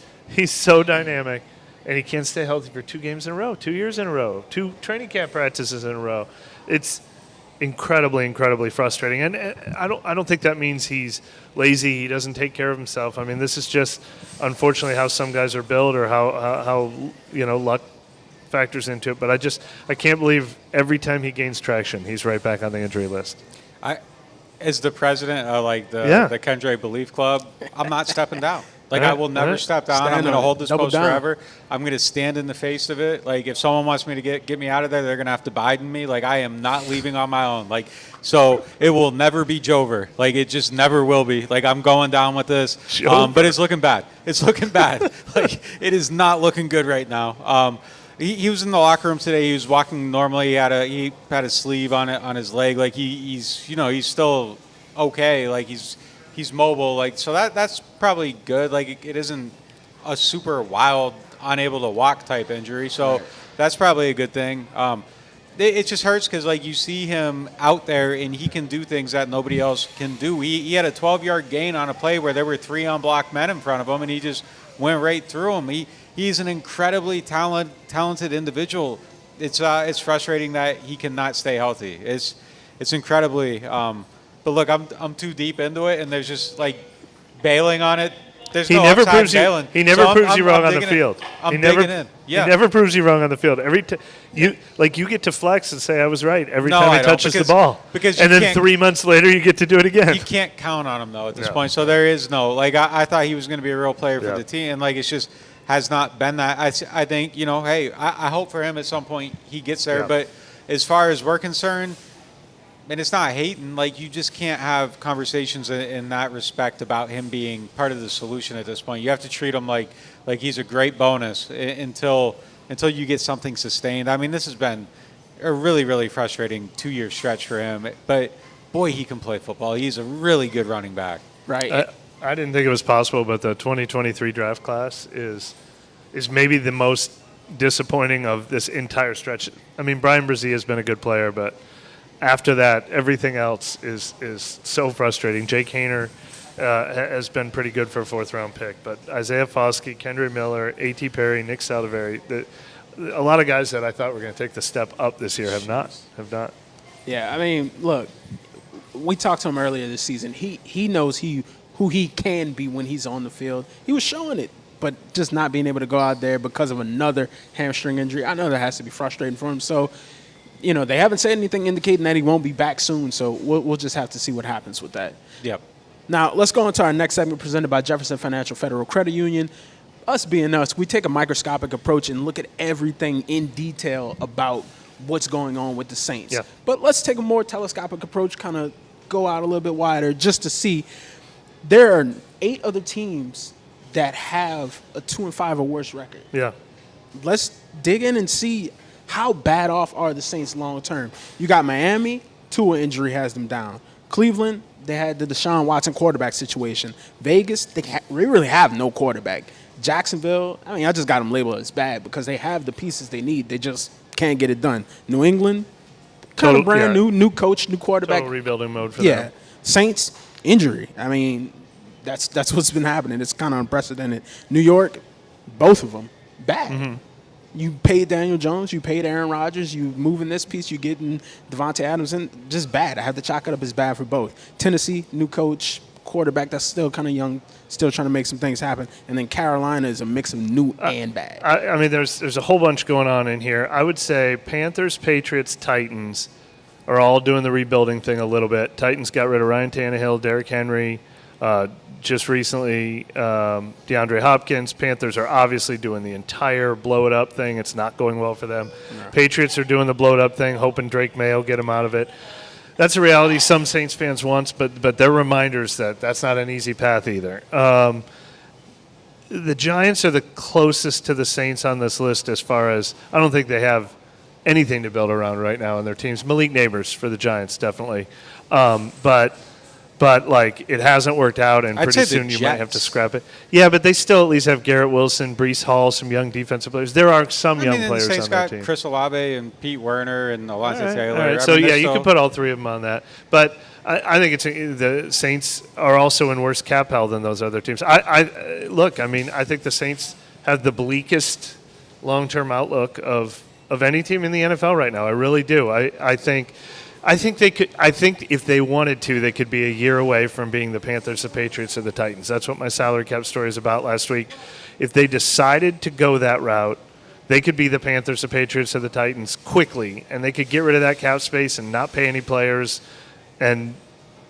so dynamic, and he can't stay healthy for 2 games in a row, 2 years in a row, 2 training camp practices in a row. It's incredibly frustrating. And I don't think that means he's lazy. He doesn't take care of himself. I mean, this is just unfortunately how some guys are built, or how luck factors into it. But I can't believe every time he gains traction, he's right back on the injury list. As the president of the Kendre Belief Club, I'm not stepping down. I will never step down. I'm going to hold this post forever. I'm going to stand in the face of it. If someone wants me to get me out of there, they're going to have to Biden me. I am not leaving on my own. So it will never be Jover. It just never will be. I'm going down with this. But it's looking bad. It's looking bad. It is not looking good right now. He was in the locker room today. He was walking normally. He had a sleeve on his leg. He's still okay. He's mobile. So that's probably good. It isn't a super wild, unable to walk type injury. So that's probably a good thing. It just hurts because you see him out there and he can do things that nobody else can do. He had a 12-yard gain on a play where there were 3 unblocked men in front of him, and he just went right through them. He's an incredibly talented individual. It's frustrating that he cannot stay healthy. It's incredibly. But look, I'm too deep into it, and there's just bailing on it. He never proves you wrong on the field. I'm digging in. Yeah. He never proves you wrong on the field. Every you get to flex and say I was right every time he touches the ball. And then 3 months later you get to do it again. You can't count on him though at this point. So there is no I thought he was going to be a real player for the team, and it's just has not been that. I think hey, I hope for him at some point he gets there. Yeah. But as far as we're concerned. And it's not hating. You just can't have conversations in that respect about him being part of the solution at this point. You have to treat him like he's a great bonus until you get something sustained. I mean, this has been a really, really frustrating 2-year stretch for him. But, boy, he can play football. He's a really good running back. Right. I didn't think it was possible, but the 2023 draft class is maybe the most disappointing of this entire stretch. I mean, Brian Brzee has been a good player, but – after that, everything else is so frustrating. Jake Haener has been pretty good for a 4th-round pick, but Isaiah Foskey, Kendre Miller, A.T. Perry, Nick Saldivari, a lot of guys that I thought were going to take the step up this year have not. Yeah, I mean, look, we talked to him earlier this season. He knows who he can be when he's on the field. He was showing it, but just not being able to go out there because of another hamstring injury. I know that has to be frustrating for him. So, they haven't said anything indicating that he won't be back soon, so we'll just have to see what happens with that. Yep. Now, let's go on to our next segment presented by Jefferson Financial Federal Credit Union. Us being us, we take a microscopic approach and look at everything in detail about what's going on with the Saints. Yeah. But let's take a more telescopic approach, kind of go out a little bit wider just to see. There are 8 other teams that have a 2-5 or worse record. Yeah. Let's dig in and see how bad off are the Saints long term? You got Miami, Tua injury has them down. Cleveland, they had the Deshaun Watson quarterback situation. Vegas, they really have no quarterback. Jacksonville, I mean, I just got them labeled as bad because they have the pieces they need. They just can't get it done. New England, kind of brand new coach, new quarterback. Total rebuilding mode for them. Yeah. Saints, injury. I mean, that's what's been happening. It's kind of unprecedented. New York, both of them, bad. Mm-hmm. You paid Daniel Jones, you paid Aaron Rodgers, you moving this piece, you getting Devontae Adams in, just bad. I have to chalk it up as bad for both. Tennessee, new coach, quarterback that's still kind of young, still trying to make some things happen. And then Carolina is a mix of new and bad. I mean, there's a whole bunch going on in here. I would say Panthers, Patriots, Titans are all doing the rebuilding thing a little bit. Titans got rid of Ryan Tannehill, Derrick Henry, just recently, DeAndre Hopkins. Panthers are obviously doing the entire blow-it-up thing. It's not going well for them. No. Patriots are doing the blow-it-up thing, hoping Drake May will get them out of it. That's a reality some Saints fans want, but they're reminders that that's not an easy path either. The Giants are the closest to the Saints on this list as far as I don't think they have anything to build around right now in their teams. Malik Neighbors for the Giants, definitely. But like, it hasn't worked out, and pretty soon you might have to scrap it. Yeah, but they still at least have Garrett Wilson, Breece Hall, some young defensive players. There are some young players on their team. Chris Olave and Pete Werner and Alonzo Taylor. All right. So, you can put all three of them on that. But I think the Saints are also in worse cap hell than those other teams. I think the Saints have the bleakest long-term outlook of any team in the NFL right now. I really do. I think I think they could. I think if they wanted to, they could be a year away from being the Panthers, the Patriots, or the Titans. That's what my salary cap story is about last week. If they decided to go that route, they could be the Panthers, the Patriots, or the Titans quickly, and they could get rid of that cap space and not pay any players. And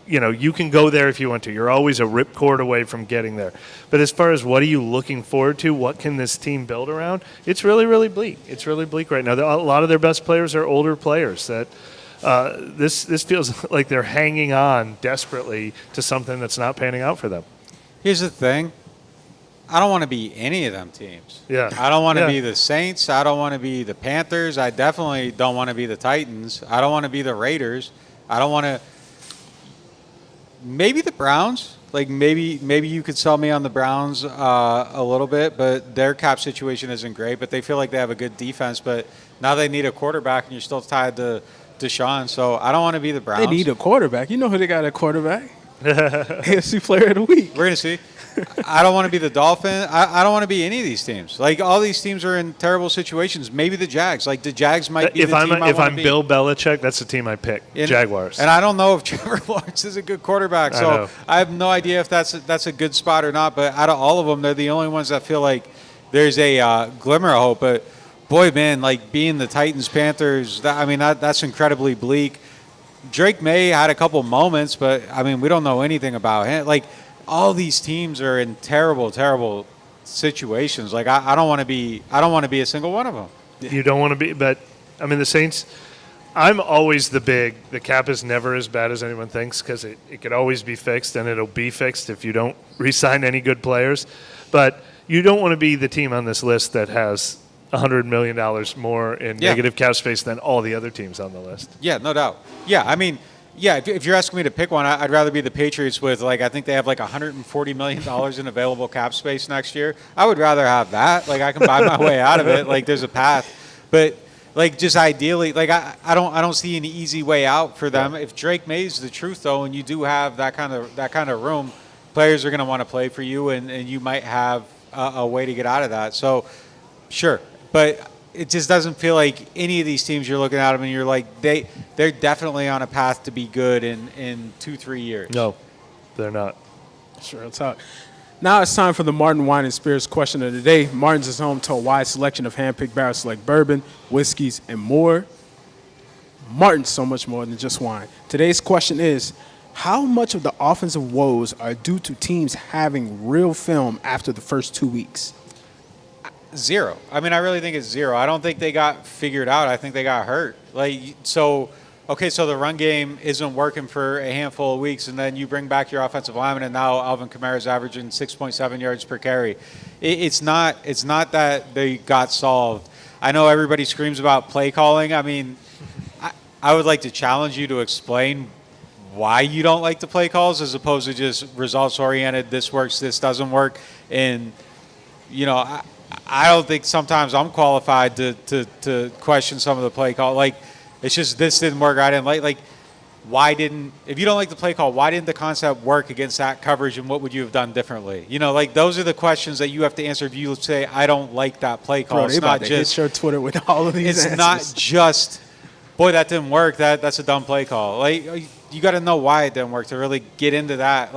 you can go there if you want to. You're always a ripcord away from getting there. But as far as what are you looking forward to, what can this team build around, it's really, really bleak. It's really bleak right now. A lot of their best players are older players. That this feels like they're hanging on desperately to something that's not panning out for them. Here's the thing. I don't want to be any of them teams. Yeah. I don't want to be the Saints. I don't want to be the Panthers. I definitely don't want to be the Titans. I don't want to be the Raiders. I don't want to. Maybe the Browns. Like maybe you could sell me on the Browns a little bit, but their cap situation isn't great. But they feel like they have a good defense. But now they need a quarterback, and you're still tied to Deshaun. So I don't want to be the Browns. They need a quarterback. You know who they got at quarterback? AFC Player of the Week. We're gonna see. I don't want to be the Dolphins. I don't want to be any of these teams. Like all these teams are in terrible situations. Maybe the Jags. Like the Jags might be if the team if I'm be. Bill Belichick, that's the team I pick. Jaguars. And I don't know if Trevor Lawrence is a good quarterback. So I have no idea if that's a good spot or not. But out of all of them, they're the only ones that feel like there's a glimmer of hope. But boy, man, like being the Titans, Panthers. That's incredibly bleak. Drake May had a couple moments, but we don't know anything about him. Like. All these teams are in terrible, terrible situations. Like I don't want to be a single one of them. You don't want to be, but the Saints. I'm always the cap is never as bad as anyone thinks because it could always be fixed, and it'll be fixed if you don't re-sign any good players. But you don't want to be the team on this list that has $100 million more in negative cap space than all the other teams on the list. Yeah, no doubt. Yeah, if you're asking me to pick one, I'd rather be the Patriots with, I think they have $140 million in available cap space next year. I would rather have that. I can buy my way out of it. There's a path. But, just ideally, I don't see an easy way out for them. If Drake May's the truth, though, and you do have that kind of room, players are going to want to play for you, and you might have a way to get out of that. So, sure. But it just doesn't feel like any of these teams you're looking at them and you're like, they're definitely on a path to be good in 2-3 years. No, they're not. Sure, talk. Now it's time for the Martin Wine and Spirits question of the day. Martin's is home to a wide selection of hand-picked barrel select bourbon, whiskeys, and more. Martin's so much more than just wine. Today's question is, how much of the offensive woes are due to teams having real film after the first 2 weeks? Zero. I really think it's zero. I don't think they got figured out. I think they got hurt. So the run game isn't working for a handful of weeks, and then you bring back your offensive lineman, and now Alvin Kamara's averaging 6.7 yards per carry. It's not that they got solved. I know everybody screams about play calling. I would like to challenge you to explain why you don't like the play calls as opposed to just results-oriented, this works, this doesn't work. And, I don't think sometimes I'm qualified to question some of the play call. It's just this didn't work. I didn't like. If you don't like the play call, why didn't the concept work against that coverage, and what would you have done differently? Those are the questions that you have to answer if you say I don't like that play call. Bro, it's not just hit your Twitter with all of these. It's answers. not just, boy, that didn't work. That's a dumb play call. You got to know why it didn't work to really get into that.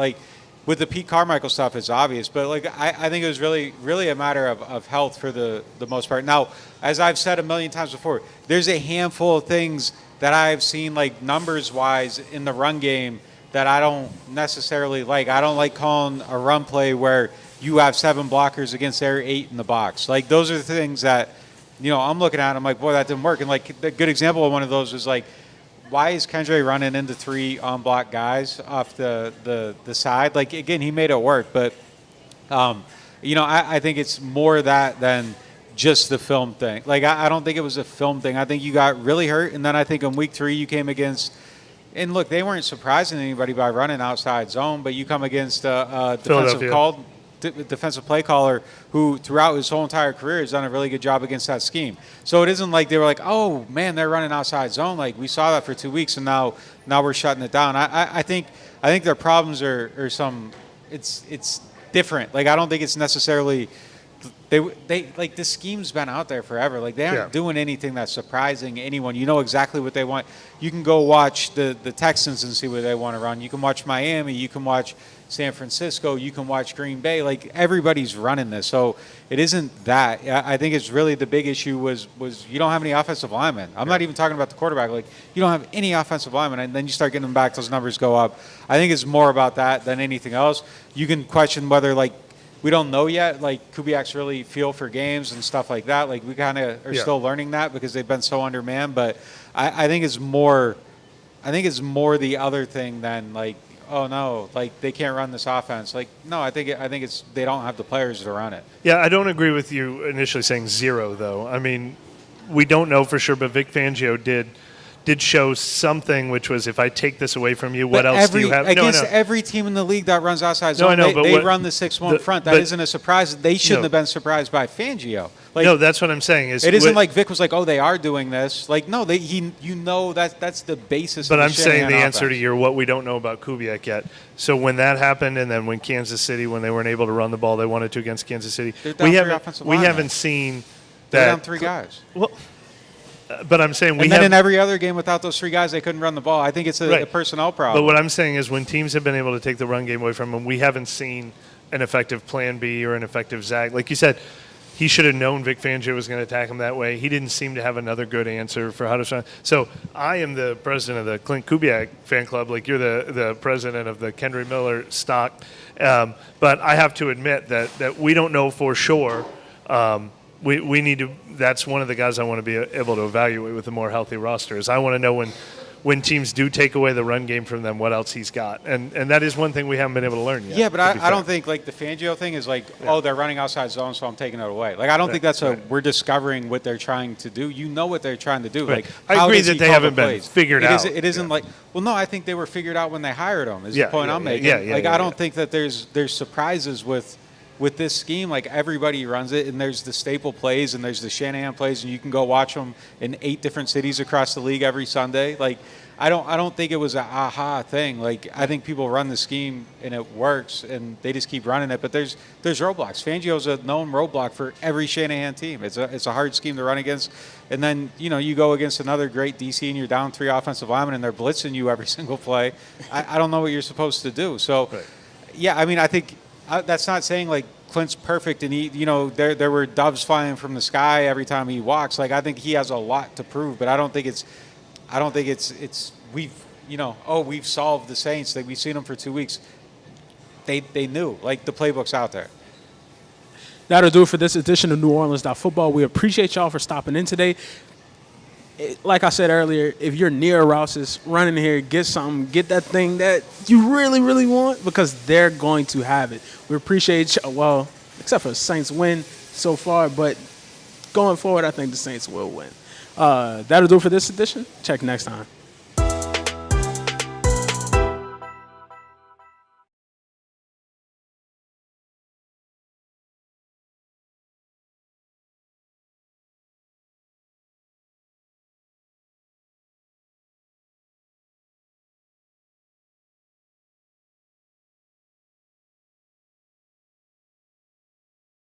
With the Pete Carmichael stuff, it's obvious, but I think it was really a matter of health for the most part. Now, as I've said a million times before, there's a handful of things that I've seen numbers-wise in the run game that I don't necessarily like. I don't like calling a run play where you have 7 blockers against their 8 in the box. Those are the things that I'm looking at. I'm like, boy, that didn't work. And a good example of one of those was why is Kendre running into 3 on-block guys off the side? Again, he made it work, but, I think it's more that than just the film thing. I don't think it was a film thing. I think you got really hurt, and then I think in week 3 you came against – and, look, they weren't surprising anybody by running outside zone, but you come against a defensive play caller who throughout his whole entire career has done a really good job against that scheme. So it isn't like they were like, oh, man, they're running outside zone. We saw that for 2 weeks, and now we're shutting it down. I think their problems are some – it's different. I don't think it's necessarily They like, this scheme's been out there forever. Like, they aren't doing anything that's surprising anyone. You know exactly what they want. You can go watch the Texans and see what they want to run. You can watch Miami. You can watch San Francisco. You can watch Green Bay. Like, everybody's running this. So it isn't that. I think it's really the big issue was you don't have any offensive linemen. I'm not even talking about the quarterback. Like, you don't have any offensive linemen, and then you start getting them back, those numbers go up. I think it's more about that than anything else. You can question whether, like, we don't know yet, like, Kubiak's really feel for games and stuff like that. Like, we kind of are still learning that because they've been so undermanned. But I think it's more the other thing than, like, oh no, like, they can't run this offense. Like, no, I think it's they don't have the players to run it. Yeah, I don't agree with you initially saying zero, though. I mean, we don't know for sure, but Vic Fangio did show something, which was, if I take this away from you, what else do you have? Against every team in the league that runs outside zone, they run the 6-1 front. That isn't a surprise. They shouldn't have been surprised by Fangio. Like, no, that's what I'm saying. It isn't like Vic was like, oh, they are doing this. Like, no, that's the basis. But of I'm saying the offense. answer to your what we don't know about Kubiak yet. So when that happened, and then when Kansas City, when they weren't able to run the ball they wanted to against Kansas City, we haven't seen that. They're down 3 guys. Well, but I'm saying in every other game without those 3 guys, they couldn't run the ball. I think it's a personnel problem. But what I'm saying is, when teams have been able to take the run game away from them, we haven't seen an effective plan B or an effective zag. Like you said, he should have known Vic Fangio was going to attack him that way. He didn't seem to have another good answer for how to run. So I am the president of the Clint Kubiak fan club. Like, you're the president of the Kendre Miller stock. But I have to admit that we don't know for sure. We need to. That's one of the guys I want to be able to evaluate with a more healthy roster. Is I want to know when teams do take away the run game from them, what else he's got, and that is one thing we haven't been able to learn yet. Yeah, but I don't think, like, the Fangio thing is like, oh, they're running outside zone, so I'm taking it away. Like, I don't think that's we're discovering what they're trying to do. You know what they're trying to do. Right. Like, I agree that they haven't been figured out. It isn't like, well, no, I think they were figured out when they hired him. Is the point I'm making. I don't think that there's surprises with this scheme. Like, everybody runs it, and there's the staple plays and there's the Shanahan plays, and you can go watch them in 8 different cities across the league every Sunday. Like, I don't think it was an aha thing. Like, I think people run the scheme and it works, and they just keep running it. But there's roadblocks. Fangio's a known roadblock for every Shanahan team. It's a hard scheme to run against. And then, you go against another great DC and you're down 3 offensive linemen and they're blitzing you every single play. I don't know what you're supposed to do. So, yeah, I mean, I think that's not saying, like, Clint's perfect and he, there were doves flying from the sky every time he walks. Like, I think he has a lot to prove, but I don't think it's we've solved the Saints. Like, we've seen them for 2 weeks. They knew, like, the playbook's out there. That'll do it for this edition of NewOrleans.Football. We appreciate y'all for stopping in today. Like I said earlier, if you're near Rouse's, run in here, get something, get that thing that you really, really want, because they're going to have it. We appreciate you, well, except for the Saints win so far, but going forward, I think the Saints will win. That'll do it for this edition. Check next time.